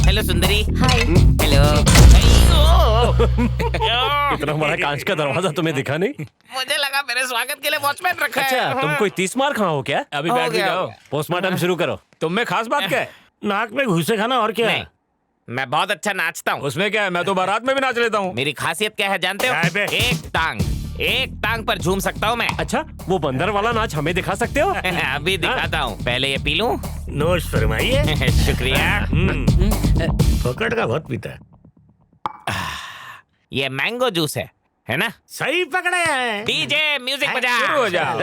Hello सुंदरी। हाय। Hello. इतना बड़ा कांच का दरवाजा तुम्हें दिखा नहीं? मुझे लगा मेरे स्वागत के लिए वॉचमैन रखा है। अच्छा, तुम कोई 30 मार खाओ हो क्या? अभी हो बैठ भी गया, जाओ। हो गया। पोस्टमार्टम शुरू करो। तुम में खास बात क्या है? नाक में घुसे खाना और क्या? नहीं, मैं बहुत अच्छा नाचता हूँ। उसमें क्या है, मैं तो बारात में भी नाच लेता हूँ। मेरी खासियत क्या है जानते हो? काय पे? एक टांग पर झूम सकता हूँ मैं। अच्छा, वो बंदर वाला नाच हमें दिखा सकते हो? अभी दिखाता हूँ, पहले ये पी लूं। नोश फरमाइए। शुक्रिया। पकड़ का बहुत पीता है। ये मैंगो जूस है ना? सही पकड़े हैं। डीजे म्यूजिक बजा। शुरू हो जाओ।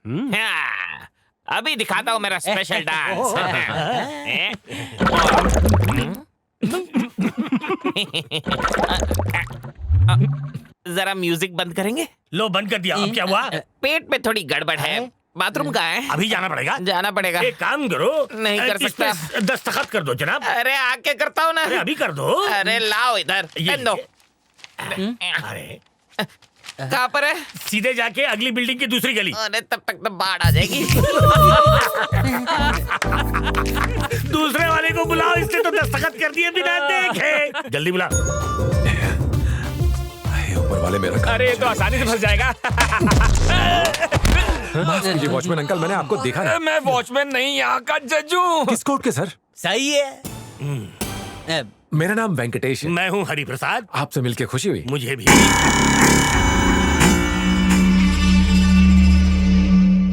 हाँ, अभी दिखाता हूँ मेरा स्पेशल डांस। जरा म्यूजिक बंद करेंगे? लो बंद कर दिया। अब क्या हुआ? पेट में थोड़ी गड़बड़ है। बाथरूम कहाँ है? अभी जाना पड़ेगा। जाना पड़ेगा। एक काम करो, नहीं कर इस पे सकता। दस्तखत कर दो जनाब। अरे आके करता हूँ ना। अरे अभी कर दो। अरे लाओ इधर, ये पेन दो। अरे कहाँ पर है? सीधे जाके अगली बिल्डिंग की दूसरी गली। अरे तब तक तो बाढ़ आ जाएगी। दूसरे वाले को बुलाओ, इसने तो दस्तखत कर दिए बिना देखे। जल्दी बुला। ऊपर वाले मेरा काम। अरे ये तो आसानी से फंस जाएगा। माफ कीजिए वॉचमैन अंकल, मैंने आपको देखा नहीं। मैं वॉचमैन नहीं, यहाँ का जज हूँ। किस कोर्ट के सर? सही है। मेरा नाम वेंकटेश है। मैं हूँ हरिप्रसाद। आपसे मिलके खुशी हुई। मुझे भी।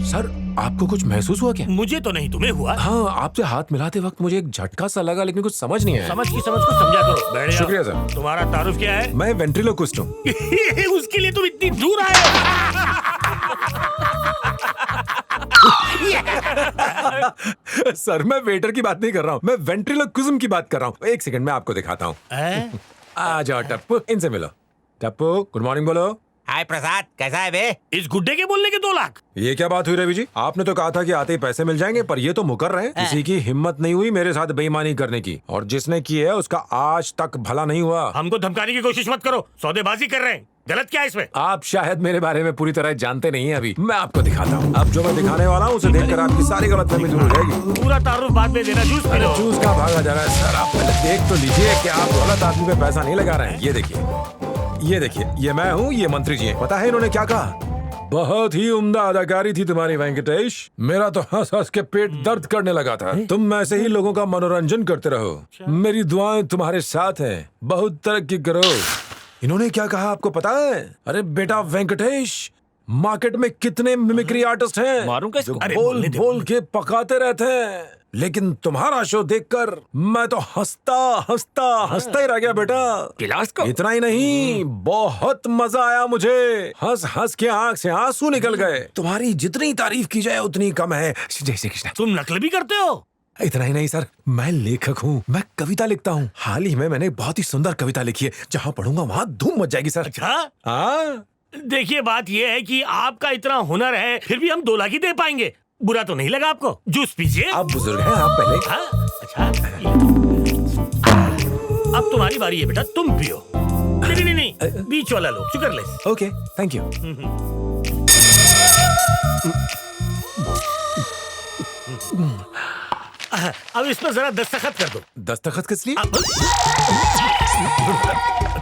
सर, आपको कुछ महसूस हुआ क्या? मुझे तो नहीं, तुम्हें हुआ? हाँ, आपसे हाथ मिलाते वक्त मुझे एक झटका सा लगा, लेकिन कुछ समझ नहीं आया। समझ को समझा करो। बैठ जाओ। शुक्रिया सर। तुम्हारा तारुफ क्या है? मैं वेंट्रिलोक्विस्ट हूँ। उसके लिए तुम इतनी दूर आए सर, मैं वेटर की बात नहीं कर रहा हूँ, मैं वेंट्रिलोक्विज्म की बात कर रहा हूँ। एक सेकंड में आपको दिखाता हूँ। हो? आ जाओ टप्पू, इनसे मिलो। टप्पू, गुड मॉर्निंग बोलो। हाय प्रसाद, कैसा है बे? इस गुड्डे के बोलने के 2 लाख। ये क्या बात हुई रवि जी? आपने तो कहा था कि आते ही पैसे मिल जाएंगे, पर ये तो मुकर रहे हैं। किसी की हिम्मत नहीं हुई मेरे साथ बेईमानी करने की, और जिसने की है उसका आज तक भला नहीं हुआ। हमको धमकाने की कोशिश मत करो, सौदेबाजी कर रहे हैं। गलत क्या है इसमें? आप शायद मेरे बारे में पूरी तरह जानते नहीं हैं। अभी मैं आपको दिखाता हूँ। अब जो मैं दिखाने वाला हूँ उसे देखकर आपकी सारी गलतफहमी दूर हो जाएगी। पूरा तारुफ बाद में देना। Juice P low. जूस का भागा जा रहा है सर, आप पहले देख तो लीजिए कि आप गलत आदमी पे पैसा नहीं लगा रहे हैं। ये देखिए, ये मैं हूँ, ये मंत्री जी हैं। पता है इन्होंने क्या कहा? बहुत ही उम्दा अदाकारी थी तुम्हारी वेंकटेश। मेरा तो हंस हंस के पेट दर्द करने लगा था। तुम ऐसे ही लोगों का मनोरंजन करते रहो। मेरी दुआएं तुम्हारे साथ हैं। बहुत तरक्की करो। इन्होंने क्या कहा आपको पता है? अरे बेटा वेंकटेश, मार्केट में कितने मिमिक्री आर्टिस्ट हैं मारूं क्या इसको? जो अरे बोल बोलने दे, बोल के पकाते रहते हैं, लेकिन तुम्हारा शो देखकर मैं तो हंसता ही रह गया बेटा। गिलास को? इतना ही नहीं, बहुत मजा आया मुझे। हंस हंस के आंख से आंसू निकल गए। तुम्हारी जितनी तारीफ की जाए उतनी कम है। जय श्री कृष्ण। तुम नकल भी करते हो? इतना ही नहीं सर, मैं लेखक हूँ, मैं कविता लिखता हूँ। हाल ही में मैंने बहुत ही सुंदर कविता लिखी है, जहाँ पढ़ूंगा वहाँ धूम मच जाएगी सर। अच्छा, हाँ, देखिए बात यह है कि आपका इतना हुनर है, फिर भी हम 2 लाख ही दे पाएंगे। बुरा तो नहीं लगा आपको? जूस पीजिए। आप बुजुर्ग हैं, आप पहले। हाँ, अच्छा। अब तुम्हारी बारी है बेटा, तुम पियो। नहीं, बीच वाला लो, शुगरलेस। Okay, thank you. अब इस पर जरा दस्तखत कर दो। दस्तखत किस लिए?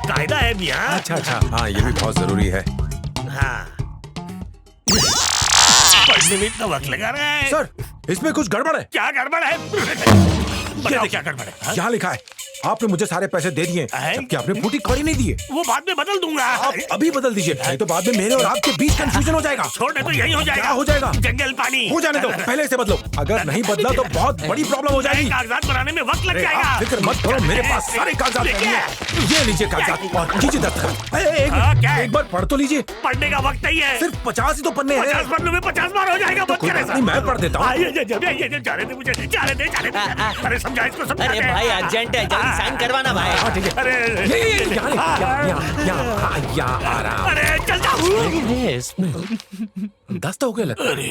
कायदा है मियां। अच्छा, हाँ, ये भी बहुत जरूरी है। हाँ, पढ़ने में इतना वक्त लगा रहा है। सर, इसमें कुछ गड़बड़ है। क्या गड़बड़ है? बताओ क्या गड़बड़ है? हाँ? यहाँ लिखा है, आपने मुझे सारे पैसे दे दिए, जबकि आपने फूटी कौड़ी नहीं दी है। वो बाद में बदल दूंगा। आप अभी बदल दीजिए, नहीं तो बाद में मेरे और आपके बीच कंफ्यूजन हो जाएगा। छोड़ने तो यही हो जाएगा। क्या हो जाएगा? जंगल पानी हो जाने दो, पहले से बदलो। अगर नहीं बदला तो बहुत बड़ी प्रॉब्लम हो जाएगी। कागजात बनाने में वक्त लग अरे जाएगा। आप फिक्र मत करो, मेरे पास सारे कागजात हैं। ये लीजिए कागजात और कीजिए दस्तखत। एक बार पढ़ तो लीजिए। पढ़ने का वक्त नहीं है। सिर्फ 50 ही तो पन्ने हैं। 50 पन्नों में 50 बार हो जाएगा। कोई बात नहीं, मैं पढ़ देता हूँ। जाने दे मुझे, जाने दे। अरे समझा इसको, समझा। अरे भाई अर्जेंट है, जल्दी साइन करवाना भाई। ठीक है। अरे यहाँ आ रहा। अरे चल जाओ। दस्त हो गया लगता है। अरे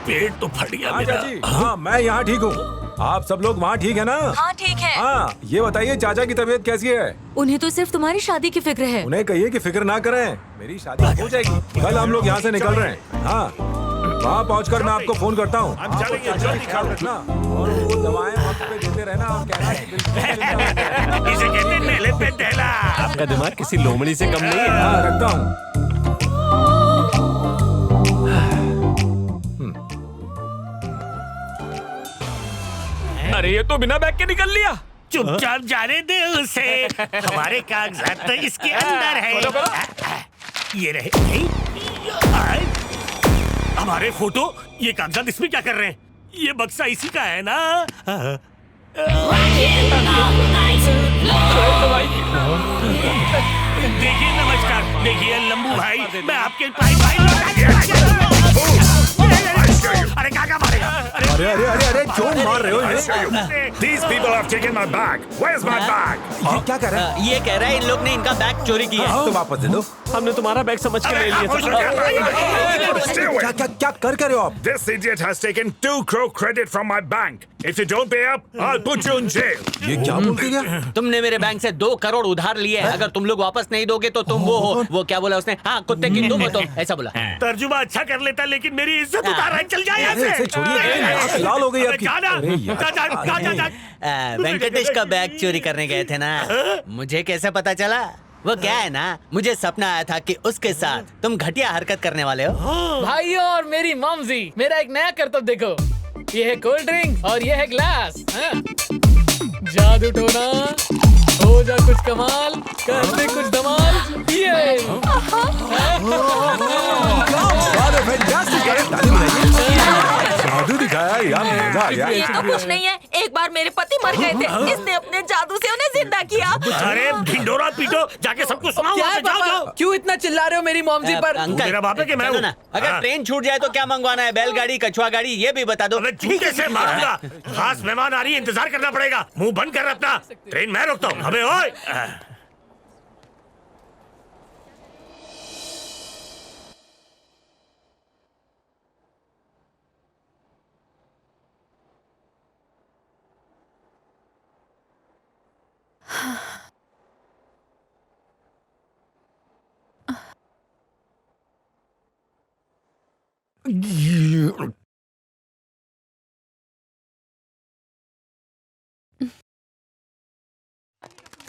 पेट तो फट गया हाँ मेरा। चाची, हाँ मैं यहाँ ठीक हूँ। आप सब लोग वहाँ ठीक है ना? हाँ ठीक है। हाँ ये बताइए चाचा की तबीयत कैसी है? उन्हें तो सिर्फ तुम्हारी शादी की फिक्र है। उन्हें कहिए कि फिक्र ना करें, मेरी शादी हो जाएगी। कल हम लोग यहाँ से निकल रहे हैं। हाँ वहाँ पहुँचकर मैं आपको फोन करता हूँ। हम चलेंगे, जल्दी ख्याल रखना और वो दवाएं वक्त पे देते रहना और कहना कि बिल्कुल इसे कहते हैं मेले पे ढेला। आपका दिमाग किसी लोमड़ी से कम नहीं है। हाँ रखता हूँ। अरे ये तो बिना बैग के निकल लिया। चुपचाप जाने दे उसे। हमारे कागजात तो इसके अंदर है। ये रहे। आए। हमारे फोटो, ये कागजात इसमें क्या कर रहे हैं? ये बक्सा इसी का है ना? देखिए नमस्कार, देखिए लंबू भाई, मैं आपके भाई अरे क्या मारेगा? अरे अरे अरे अरे क्यों मार रहे हो इन्हें? These people have taken my bag. Where's my bag? ये क्या कर रहे हैं? ये कह रहा है इन लोग ने इनका बैग चोरी किया है। तो वापस दे दो। हमने तुम्हारा बैग समझ के ले लिया था। Stay क्या away. क्या क्या कर रहे हो आप? This idiot has taken 2 crore credit from my bank. If you don't pay up, I'll put you in jail. ये क्या बोल के गया? तुमने मेरे बैंक से 2 करोड़ उधार लिए हैं। अगर तुम लोग वापस नहीं दोगे तो तुम वो हो। वो क्या बोला उसने? हाँ कुत्ते की तुम हो तुम, ऐसा बोला। तर्जुमा अच्छा कर लेता, लेकिन मेरी इज्जत उतार रहा है। चल जाए यहाँ अरे इसे से। छोड़िए, आँख लाल हो गई आपकी। जाना। अरे यार। जा। वेंकटेश का बैग चोरी करने गए थे ना, मुझे कैसे पता चला? वो क्या है ना, मुझे सपना आया था कि उसके साथ तुम घटिया हरकत करने वाले हो। भाइयों और मेरी मॉमजी, मेरा एक नया करतब देखो। ये है कोल्ड ड्रिंक और ये है ग्लास। हाँ? जादू टोना, हो जा कुछ कमाल, कर दे कुछ धमाल। ये जादू दिखाया यार, मजा आ गया। ये तो कुछ नहीं है। एक बार मेरे पति मर गए थे, इसने अपने जादू से उन्हें जिंदा किया। अरे ढिंडोरा पीटो, जाके सबको सुनाओ। क्या है जाओ पापा? जाओ। क्यों इतना चिल्ला रहे हो मेरी मॉमजी पर? अंकल, मेरा बाप है कि मैं सुनो हूँ? ना, अगर ट्रेन छूट जाए तो क्या मंगवाना है? बैलगाड़ी, कछुआ गाड़ी, ये भी बता दो। अबे जूते से मारूंगा। खास मेहमान आ रही है, इंतजार करना पड़ेगा। मुंह बंद कर अपना, ट्रेन मैं रोकता हूँ। अबे ओए।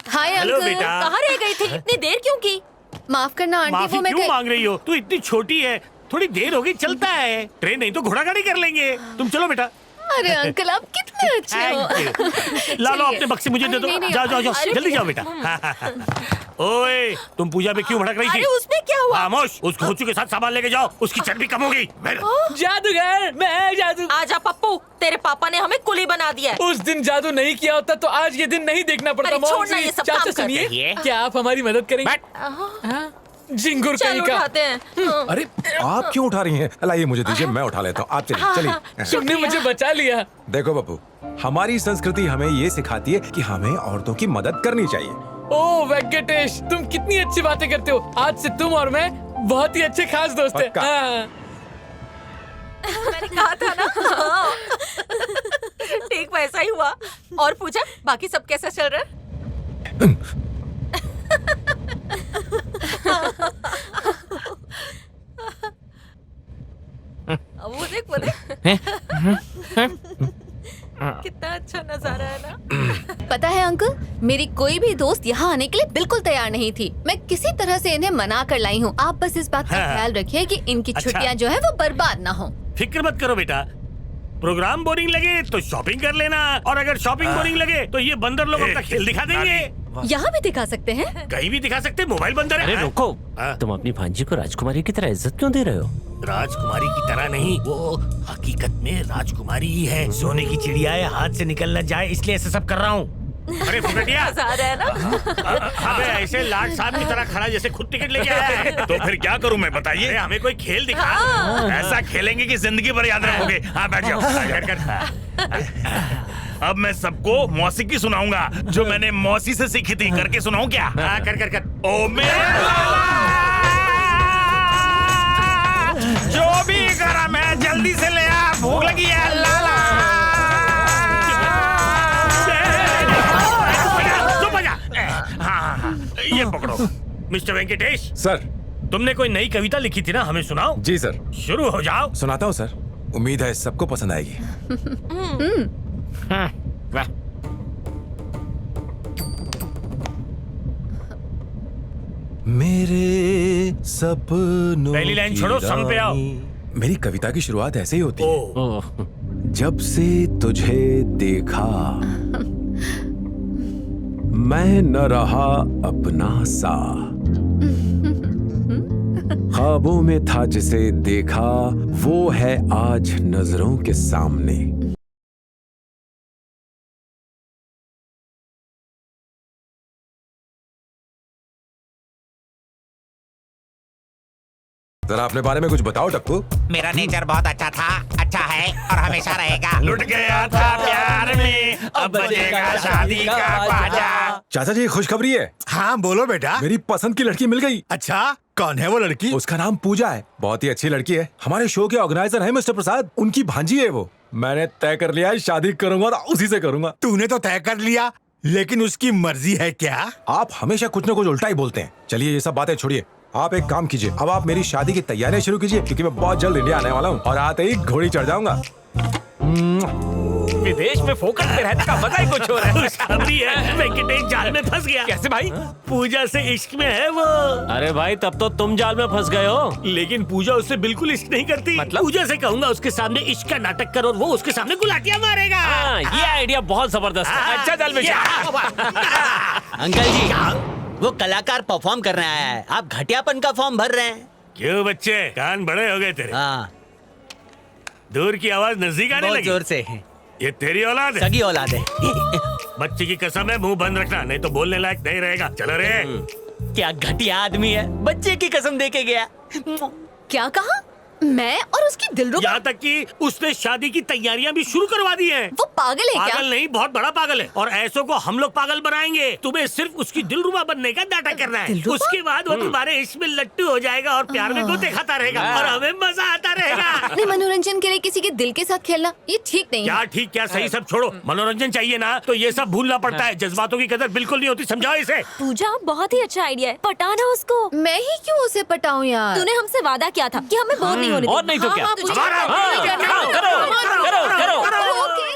हाय हेलो अंकल, बेटा। कहाँ रह गई थी? इतनी देर क्यों की? माफ करना आंटी, माफी वो मैं क्यों मांग रही हो? तू इतनी छोटी है, थोड़ी देर होगी, चलता है। ट्रेन नहीं तो घोड़ा गाड़ी कर लेंगे। तुम चलो बेटा। अरे अंकल आप कितने अच्छे हो। Thank you। ला लो अपने बक्से मुझे दे दो। नहीं, नहीं, जाओ जाओ जाओ, अरे जल्दी जाओ बेटा। ओए, तुम पूजा में क्यों भड़क रही थी? अरे उसमें क्या हुआ? खामोश, उस घोंचू के साथ सामान लेके जाओ, उसकी चर्बी कम होगी। जादूगर, मैं जादू। आजा पप्पू, तेरे पापा ने हमें कुली बना दिया है। उस दिन जादू नहीं किया होता तो आज ये दिन नहीं देखना पड़ता। अरे छोड़ना मॉमजी, ये सब चाचा काम कर। सुनिए, क्या आप हमारी मदद करेंगे? हाँ? झिंगुर चल कहीं का। उठाते हैं। अरे आप क्यों उठा रही हैं? लाइए मुझे दीजिए, मैं उठा लेता हूँ। आप चलिए चलिए। तुमने मुझे बचा लिया। देखो बप्पू, हमारी संस्कृति हमें ये सिखाती है कि हमें औरतों की मदद करनी चाहिए। ओ वेंकटेश, तुम कितनी अच्छी बातें करते हो। आज से तुम और मैं बहुत ही अच्छे खास दोस्त हैं। पक्का। हाँ। मैंने कहा था ना। हाँ। ठीक वैसा ही हुआ। और पूजा, बाकी सब कैसा चल रहा है? वो देख कितना अच्छा नजारा है ना। पता है अंकल, मेरी कोई भी दोस्त यहाँ आने के लिए बिल्कुल तैयार नहीं थी। मैं किसी तरह से इन्हें मना कर लाई हूँ। आप बस इस बात का ख्याल रखिए कि इनकी अच्छा। छुट्टियाँ जो है वो बर्बाद ना हो। फिक्र मत करो बेटा। प्रोग्राम बोरिंग लगे तो शॉपिंग कर लेना, और अगर शॉपिंग बोरिंग लगे तो ये बंदर लोग अपना खेल दिखा देंगे। यहाँ भी दिखा सकते हैं। कहीं भी दिखा सकते, मोबाइल बंदर है। अरे रुको, हाँ? तुम अपनी भांजी को राजकुमारी की तरह इज्जत क्यों दे रहे हो? राजकुमारी की तरह नहीं, वो हकीकत में राजकुमारी ही है। सोने की चिड़िया है, हाथ से निकल न जाए, इसलिए ऐसे सब कर रहा हूँ। अरे फुकटिया, मजा आ रहा है ना। अबे ऐसे लाट साहब की तरह खड़ा जैसे खुद टिकट लेके आया है। तो फिर क्या करूं मैं, बताइए? अरे हमें कोई खेल दिखा। ऐसा खेलेंगे कि जिंदगी भर याद रखोगे। हाँ बैठ जाओ, बैठ कर। अब मैं सबको मौसीकी सुनाऊंगा जो मैंने मौसी से सीखी थी। करके सुनाऊं क्या? हाँ, कर। ओ मेरे जो भी गरम है जल्दी से ले आ, भूख लगी है। लाला हाँ, ये पकड़ो। Mister Venkatesh sir. तुमने कोई नई कविता लिखी थी ना, हमें सुनाओ। जी सर। शुरू हो जाओ। सुनाता हूँ सर, उम्मीद है सबको पसंद आएगी। वाह। मेरे सपनों पहली लाइन छोड़ो, संग पे आओ। मेरी कविता की शुरुआत ऐसे ही होती है। ओह, जब से तुझे देखा मैं न रहा अपना सा, ख्वाबों में था जिसे देखा वो है आज नजरों के सामने। जरा अपने बारे में कुछ बताओ टप्पू। मेरा नेचर बहुत अच्छा था, अच्छा है और हमेशा रहेगा। लुट गया था प्यार में, अब बजेगा शादी का बाजा। चाचा जी खुशखबरी है। हाँ बोलो बेटा। मेरी पसंद की लड़की मिल गई। अच्छा, कौन है वो लड़की? उसका नाम पूजा है, बहुत ही अच्छी लड़की है। हमारे शो के ऑर्गेनाइजर है मिस्टर प्रसाद, उनकी भांजी है वो। मैंने तय कर लिया है शादी करूंगा तो उसी से करूंगा। तूने तो तय कर लिया, लेकिन उसकी मर्जी है क्या? आप हमेशा कुछ न कुछ उल्टा ही बोलते हैं। चलिए ये सब बातें छोड़िए, आप एक काम कीजिए, अब आप मेरी शादी की तैयारियां शुरू कीजिए, क्योंकि मैं बहुत जल्द इंडिया आने वाला हूँ और आते ही घोड़ी चढ़ जाऊंगा। विदेश में फोकट में रहने का मजा ही कुछ और है। खुशखबरी है, वेंकटेश जाल में फंस गया। कैसे भाई? पूजा से इश्क में है वो। अरे भाई तब तो तुम जाल में फंस गए हो। लेकिन पूजा उससे बिल्कुल इश्क नहीं करती। मतलब? पूजा से कहूंगा उसके सामने इश्क का नाटक कर और वो उसके सामने गुलाटियां मारेगा। हाँ, ये आइडिया बहुत जबरदस्त है। अच्छा जाल में जा। अंकल जी, वो कलाकार परफॉर्म करने आया है, आप घटियापन का फॉर्म भर रहे हैं। क्यों बच्चे, कान बड़े हो गए तेरे? हाँ, दूर की आवाज नजदीक आने बहुत लगी। जोर से। ये तेरी औलाद है? सगी औलाद है। बच्चे की कसम है, मुंह बंद रखना, नहीं तो बोलने लायक नहीं रहेगा। चलो रे। क्या घटिया आदमी है, बच्चे की कसम दे के गया। क्या कहा? मैं और उसकी दिलरुबा? यहाँ तक कि उसने शादी की तैयारियां भी शुरू करवा दी हैं। वो पागल है क्या? पागल नहीं, बहुत बड़ा पागल है। और ऐसों को हम लोग पागल बनाएंगे। तुम्हें सिर्फ उसकी दिलरुबा बनने का नाटक करना है। दिलरुबा? उसके बाद वो तुम्हारे इश्क में लट्टू हो जाएगा और प्यार में गोते खाता रहेगा और हमें मजा आता रहेगा। नहीं, मनोरंजन के लिए किसी के दिल के साथ खेलना ये ठीक नहीं क्या है। ठीक क्या सही सब छोड़ो, मनोरंजन चाहिए ना तो ये सब भूलना पड़ता है। जज्बातों की कदर बिल्कुल नहीं होती, समझाओ इसे। पूजा बहुत ही अच्छा आइडिया है, पटाना उसको। मैं ही क्यों उसे पटाऊं यार? तूने हमसे वादा किया था कि हमें बोर नहीं होने और देंगे। नहीं तो क्या? हाँ, मुझे- हमारा- हाँ, करो, करो, करो, करो। ओके।